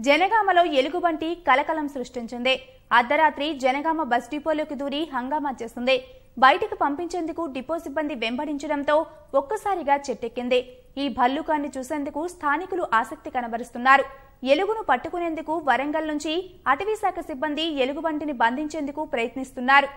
జనగామలో ఎలుగుబంటి కలకలం సృష్టించింది. అర్ధరాత్రి జనగామ బస్ డిపోలోకి దూరి హంగామా చేసింది. బయటికి పంపించేందుకు డిపో సిబ్బంది వెంబడించడంతో ఒక్కసారిగా చెట్టెక్కింది. ఈ భల్లుకాన్ని చూసేందుకు స్థానికులు ఆసక్తి కనబరుస్తున్నారు. ఎలుగును పట్టుకునేందుకు వరంగల్ నుంచి అటవీశాఖ సిబ్బంది ఎలుగుబంటిని బంధించేందుకు ప్రయత్నిస్తున్నారు.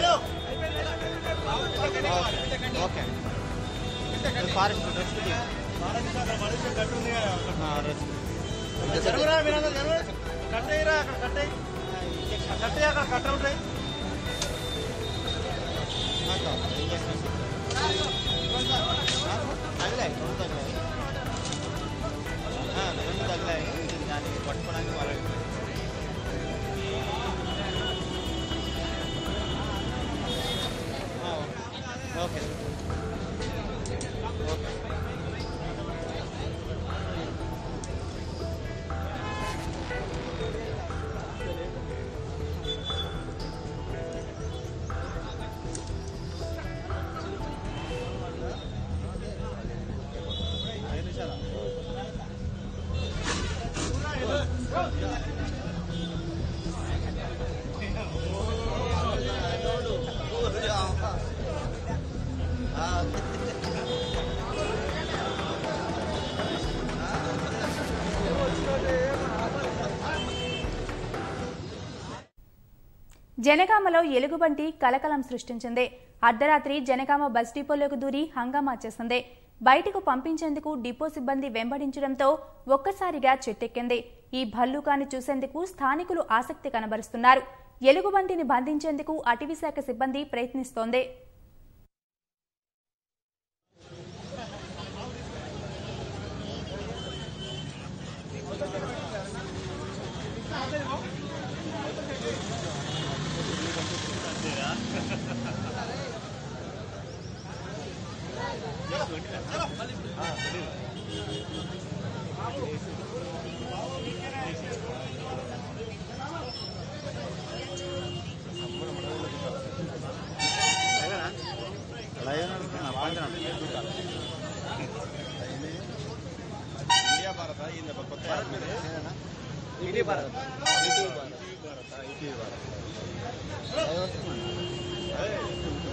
హలో ఓకే ఫారెస్ట్ రెండు తగిలాయి దాన్ని పట్టుకోవడానికి వాళ్ళకి ఓకే ఓకే జనగామలో ఎలుగుబంటి కలకలం సృష్టించింది. అర్ధరాత్రి జనగామ బస్ డిపోలోకి దూరి హంగామా చేసింది. బయటకు పంపించేందుకు డిపో సిబ్బంది వెంబడించడంతో ఒక్కసారిగా చెట్టెక్కింది. ఈ భల్లూకాన్ని చూసేందుకు స్థానికులు ఆసక్తి కనబరుస్తున్నారు. ఎలుగుబంటిని బంధించేందుకు అటవీశాఖ సిబ్బంది ప్రయత్నిస్తోంది.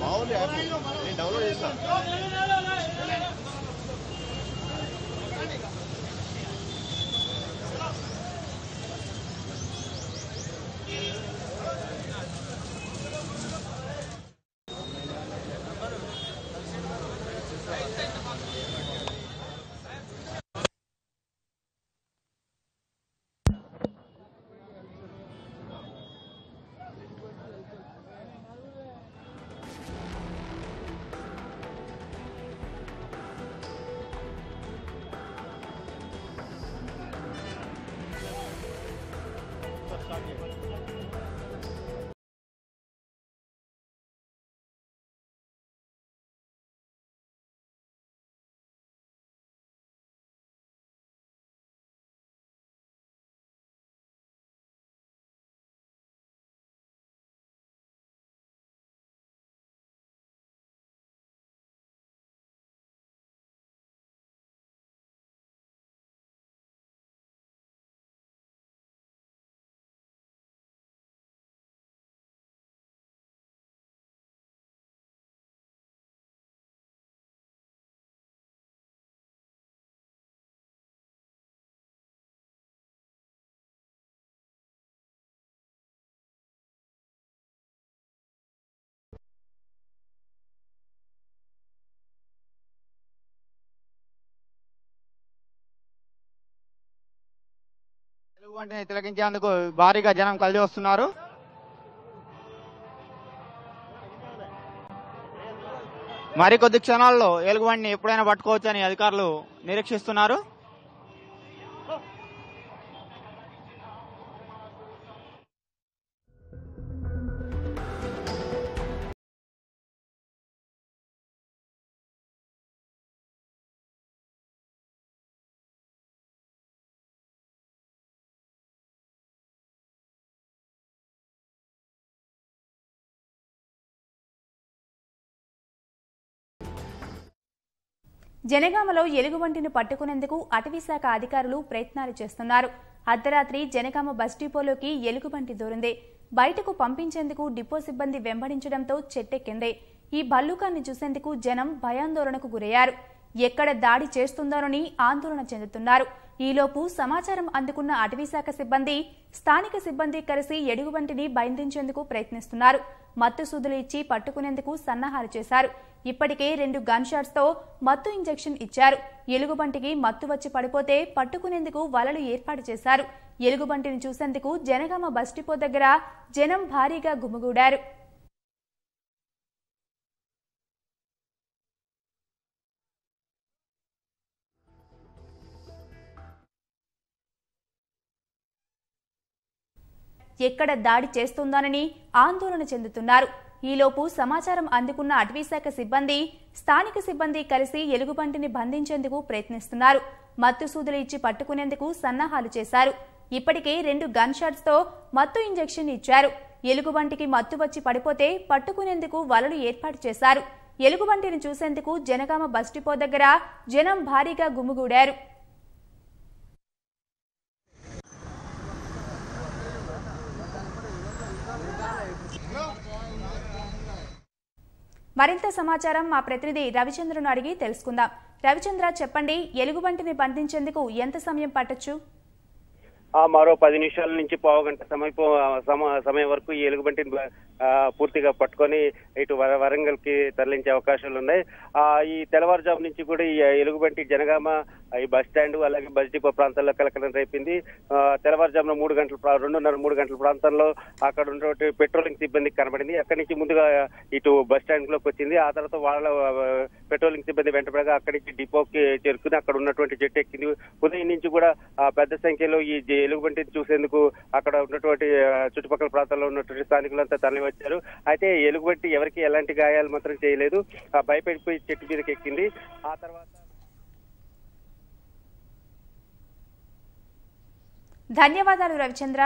మామూలు యాప్ నేను డౌన్లోడ్ చేస్తాను. ఎలుగుబంటిని తిలకించేందుకు భారీగా జనం కలిసి వస్తున్నారు. మరికొద్ది క్షణాల్లో ఎలుగుబంటిని ఎప్పుడైనా పట్టుకోవచ్చని అధికారులు నిరీక్షిస్తున్నారు. జనగామలో ఎలుగుబంటిని పట్టుకునేందుకు అటవీశాఖ అధికారులు ప్రయత్నాలు చేస్తున్నారు. అర్ధరాత్రి జనగామ బస్ డిపోలోకి ఎలుగుబంటి దూరింది. బయటకు పంపించేందుకు డిపో సిబ్బంది వెంబడించడంతో చెట్టెక్కింది. ఈ భల్లూకాన్ని చూసేందుకు జనం భయాందోళనకు గురయ్యారు. ఎక్కడ దాడి చేస్తుందోనని ఆందోళన చెందుతున్నారు. ఈలోపు సమాచారం అందుకున్న అటవీశాఖ సిబ్బంది, స్థానిక సిబ్బంది కలిసి ఎలుగుబంటిని బంధించేందుకు ప్రయత్నిస్తున్నారు. మత్తు సూదులు ఇచ్చి పట్టుకునేందుకు సన్నాహాలు చేశారు. ఇప్పటికే 2 గన్ షాట్స్ తో మత్తు ఇంజెక్షన్ ఇచ్చారు. ఎలుగుబంటికి మత్తు వచ్చి పడిపోతే పట్టుకునేందుకు వలలు ఏర్పాటు చేశారు. ఎలుగుబంటిని చూసేందుకు జనగామ బస్ డిపో దగ్గర జనం భారీగా గుమిగూడారు. ఎక్కడ దాడి చేస్తుందోనని ఆందోళన చెందుతున్నారు. ఈలోపు సమాచారం అందుకున్న అటవీశాఖ సిబ్బంది, స్థానిక సిబ్బంది కలిసి ఎలుగుబంటిని బంధించేందుకు ప్రయత్నిస్తున్నారు. మత్తు సూదులు ఇచ్చి పట్టుకునేందుకు సన్నాహాలు చేశారు. ఇప్పటికే 2 గన్ షాట్స్ తో మత్తు ఇంజెక్షన్ ఇచ్చారు. ఎలుగుబంటికి మత్తు వచ్చి పడిపోతే పట్టుకునేందుకు వలలు ఏర్పాటు చేశారు. ఎలుగుబంటిని చూసేందుకు జనగామ బస్ డిపో దగ్గర జనం భారీగా గుమిగూడారు. మరింత సమాచారం మా ప్రతినిధి రవిచంద్రను అడిగి తెలుసుకుందాం. రవిచంద్ర, చెప్పండి, ఎలుగుబంటిని బంధించేందుకు ఎంత సమయం పట్టొచ్చు? మరో 10 నిమిషాల నుంచి పావుగంట సమయం వరకు ఈ ఎలుగుబంటిని పూర్తిగా పట్టుకొని ఇటు వరంగల్ కి తరలించే అవకాశాలు ఉన్నాయి. ఈ తెల్లవారుజాము నుంచి కూడా ఈ ఎలుగుబంటి జనగామ ఈ బస్ స్టాండ్ అలాగే బస్ డిపో ప్రాంతాల్లో కలకలం రేపింది. తెల్లవారుజామున 2:30-3 గంటల ప్రాంతంలో అక్కడ ఉన్నటువంటి పెట్రోలింగ్ సిబ్బంది కనబడింది. అక్కడి నుంచి ముందుగా ఇటు బస్ స్టాండ్ లోకి వచ్చింది. ఆ తర్వాత వాళ్ళ పెట్రోలింగ్ సిబ్బంది వెంటబడగా అక్కడి నుంచి డిపోకి చేరుకుని అక్కడ ఉన్నటువంటి జెట్ ఎక్కింది. ఉదయం నుంచి కూడా పెద్ద సంఖ్యలో ఈ ఎలుగుబంటిని చూసేందుకు అక్కడ ఉన్నటువంటి చుట్టుపక్కల ప్రాంతాల్లో ఉన్నటువంటి స్థానికులంతా తరలి వచ్చారు. అయితే ఎలుగుబంటి ఎవరికి ఎలాంటి గాయాలు మాత్రం చేయలేదు. భయపడిపోయి చెట్టు మీదకి ఎక్కింది. ఆ తర్వాత ధన్యవాదాలు రవిచంద్ర.